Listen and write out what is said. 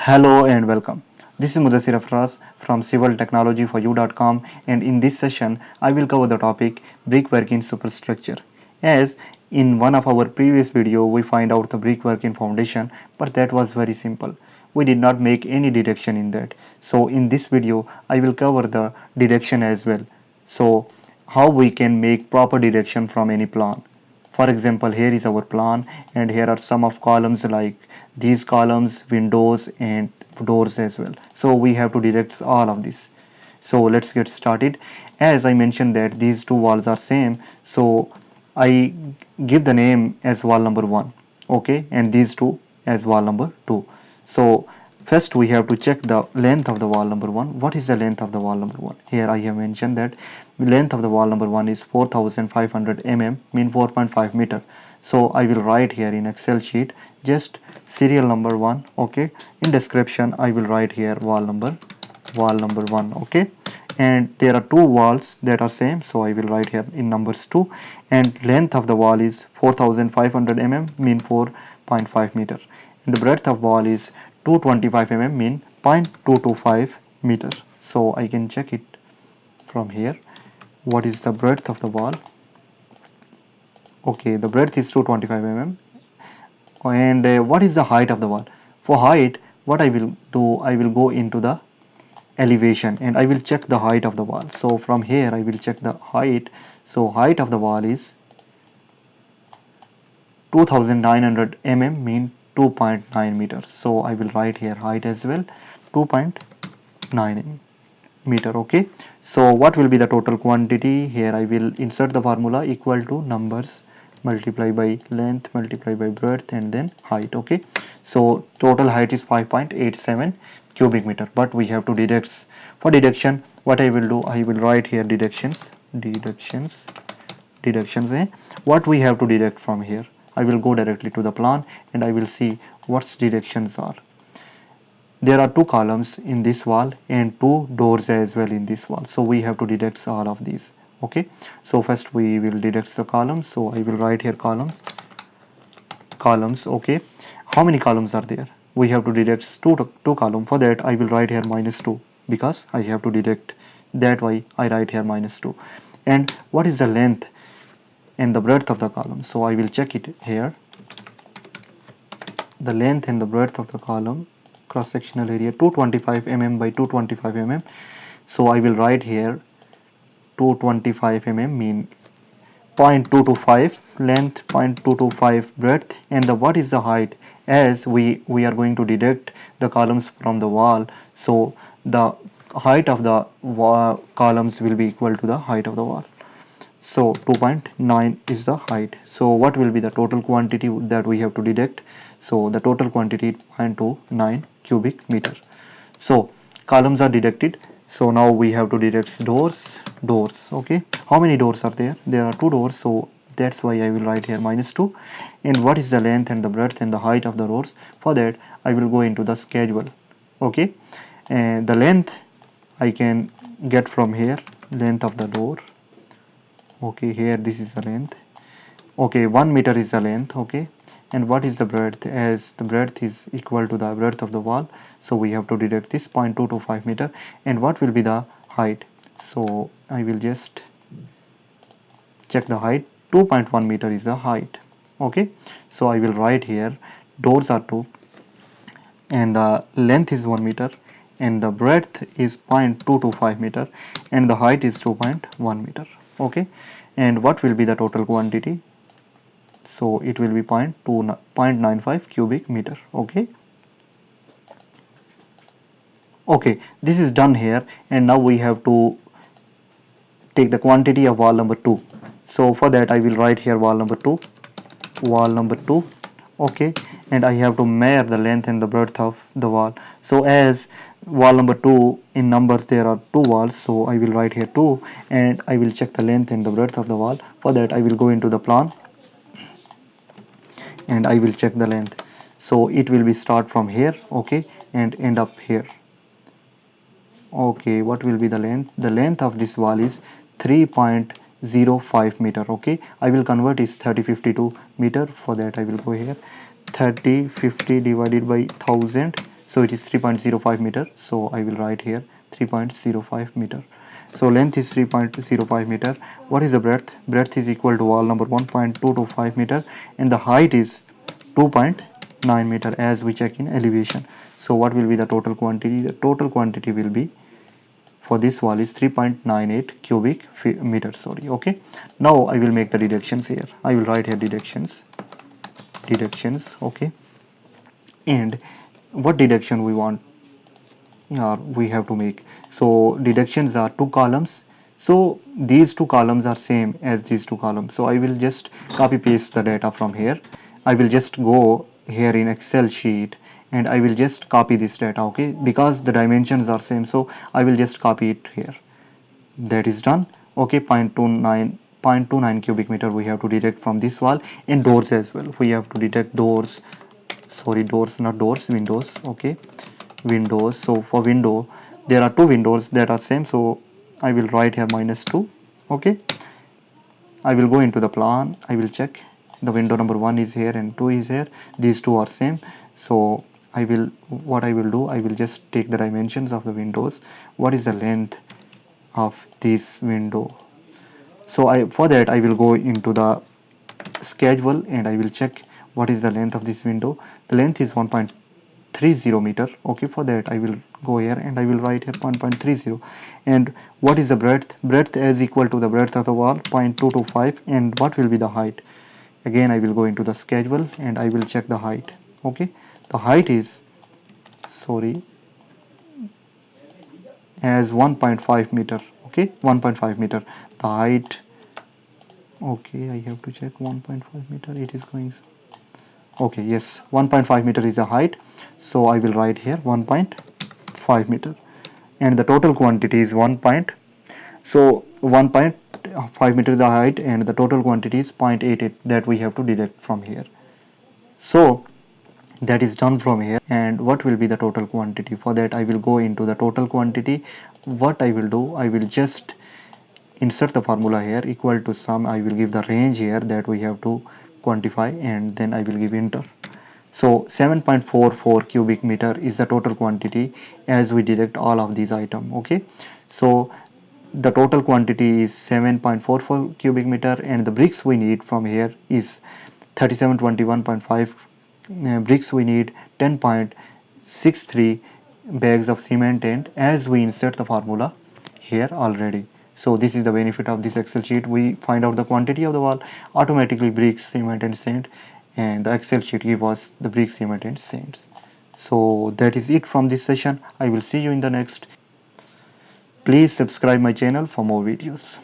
Hello and welcome. This is Mudassir Afraz from civiltechnologyforyou.com, and in this session I will cover the topic brickwork in superstructure. As in one of our previous video we find out the brickwork in foundation, but that was very simple. We did not make any deduction in that. So in this video I will cover the deduction as well. So how we can make proper deduction from any plan. For example, here is our plan and here are some of columns like these columns, windows and doors as well. So we have to deduct all of this. So let's get started. As I mentioned that these two walls are same, so I give the name as wall number 1, okay, and these two as wall number 2. So first we have to check the length of the wall number 1. What is the length of the wall number 1? Here I have mentioned that length of the wall number 1 is 4500 mm, mean 4.5 meter. So I will write here in Excel sheet just serial number 1, okay. In description I will write here wall number 1, okay. And there are two walls that are same, so I will write here in numbers 2, and length of the wall is 4500 mm, mean 4.5 meter, and the breadth of wall is 225 mm, mean 0.225 meter. So I can check it from here. What is the breadth of the wall? Okay, the breadth is 225 mm. And what is the height of the wall? For height, what I will do, I will go into the elevation and I will check the height of the wall. So from here I will check the height. So height of the wall is 2900 mm, mean 2.9 meters. So I will write here height as well, 2.9 meter, okay. So what will be the total quantity? Here I will insert the formula equal to numbers multiply by length multiply by breadth and then height, okay. So total height is 5.87 cubic meter, but we have to deduct. For deduction, what I will do, I will write here deductions, eh? What we have to deduct from here? I will go directly to the plan and I will see what deductions are. There are two columns in this wall and two doors as well in this wall, so we have to deduct all of these, okay. So first we will deduct the columns, so I will write here columns, okay. How many columns are there? We have to deduct two columns. For that I will write here -2 because I have to deduct, that why I write here -2. And what is the length and the breadth of the column? So I will check it here. The length and the breadth of the column, cross sectional area 225 mm by 225 mm. So I will write here 225 mm, mean 0.225 length, 0.225 breadth, and the what is the height? As we are going to deduct the columns from the wall, so the height of the columns will be equal to the height of the wall. So 2.9 is the height. So what will be the total quantity that we have to deduct? So the total quantity is 0.29 cubic meter. So columns are deducted. So now we have to deduct doors, okay. How many doors are there? There are two doors, so that's why I will write here -2. And what is the length and the breadth and the height of the doors? For that I will go into the schedule, okay. And the length I can get from here, length of the door, okay. Here this is the length, okay, 1 meter is the length, okay. And what is the breadth? As the breadth is equal to the breadth of the wall, so we have to deduct this 0.225 meter. And what will be the height? So I will just check the height. 2.1 meter is the height, okay. So I will write here doors are 2 and the length is 1 meter and the breadth is 0.225 meter and the height is 2.1 meter, okay. And what will be the total quantity? So it will be 0.95 cubic meter, okay. Okay, this is done here, and now we have to take the quantity of wall number 2. So for that I will write here wall number 2, okay. And I have to measure the length and the breadth of the wall. So as wall number 2, in numbers there are two walls, so I will write here 2 and I will check the length and the breadth of the wall. For that I will go into the plan and I will check the length. So it will be start from here, okay, and end up here, okay. What will be the length? The length of this wall is 3.05 meter, okay. I will convert is 3052 meter. For that I will go here 3050 divided by 1000, so it is 3.05 meter. So I will write here 3.05 meter. So length is 3.05 meter. What is the breadth? Breadth is equal to wall number 1.225 meter, and the height is 2.9 meter as we check in elevation. So what will be the total quantity? The total quantity will be for this wall is 3.98 cubic meter. Sorry. Okay. Now I will make the deductions here. I will write here deductions. Deductions. Okay. And what deduction we want? Yeah, we have to make. So deductions are two columns. So these two columns are same as these two columns. So I will just copy paste the data from here. I will just go here in Excel sheet and I will just copy this data. Okay, because the dimensions are same, so I will just copy it here. That is done. Okay, 0.29 cubic meter we have to deduct from this wall, and doors as well. We have to deduct doors. Sorry, doors, not doors, windows. Okay, windows. So for window there are two windows that are same, so I will write here -2. Okay, I will go into the plan. I will check the window number 1 is here and 2 is here. These two are same, so I will, what I will do, I will just take the dimensions of the windows. What is the length of this window? So for that I will go into the schedule and I will check what is the length of this window. The length is 1.30 meter. Okay, for that I will go here and I will write here 1.30. And what is the breadth? Breadth is equal to the breadth of the wall, 0.225. And what will be the height? Again I will go into the schedule and I will check the height. Okay, the height is, sorry, as 1.5 meter. Okay, 1.5 meter the height. Okay, I have to check 1.5 meter. It is going, okay, yes, 1.5 meter is the height, so I will write here 1.5 meter, and the total quantity is 1 point, so 1.5 meter is the height and the total quantity is 0.88 that we have to deduct from here. So that is done from here. And what will be the total quantity? For that I will go into the total quantity. What I will do, I will just insert the formula here, equal to sum. I will give the range here that we have to quantify, and then I will give enter. So 7.44 cubic meter is the total quantity as we deduct all of these items. Okay, so the total quantity is 7.44 cubic meter, and the bricks we need from here is 3721.5 bricks. We need 10.63 bags of cement, and as we insert the formula here already. So this is the benefit of this Excel sheet. We find out the quantity of the wall, automatically bricks, cement and sand, and the Excel sheet give us the bricks, cement and sands. So that is it from this session. I will see you in the next. Please subscribe my channel for more videos.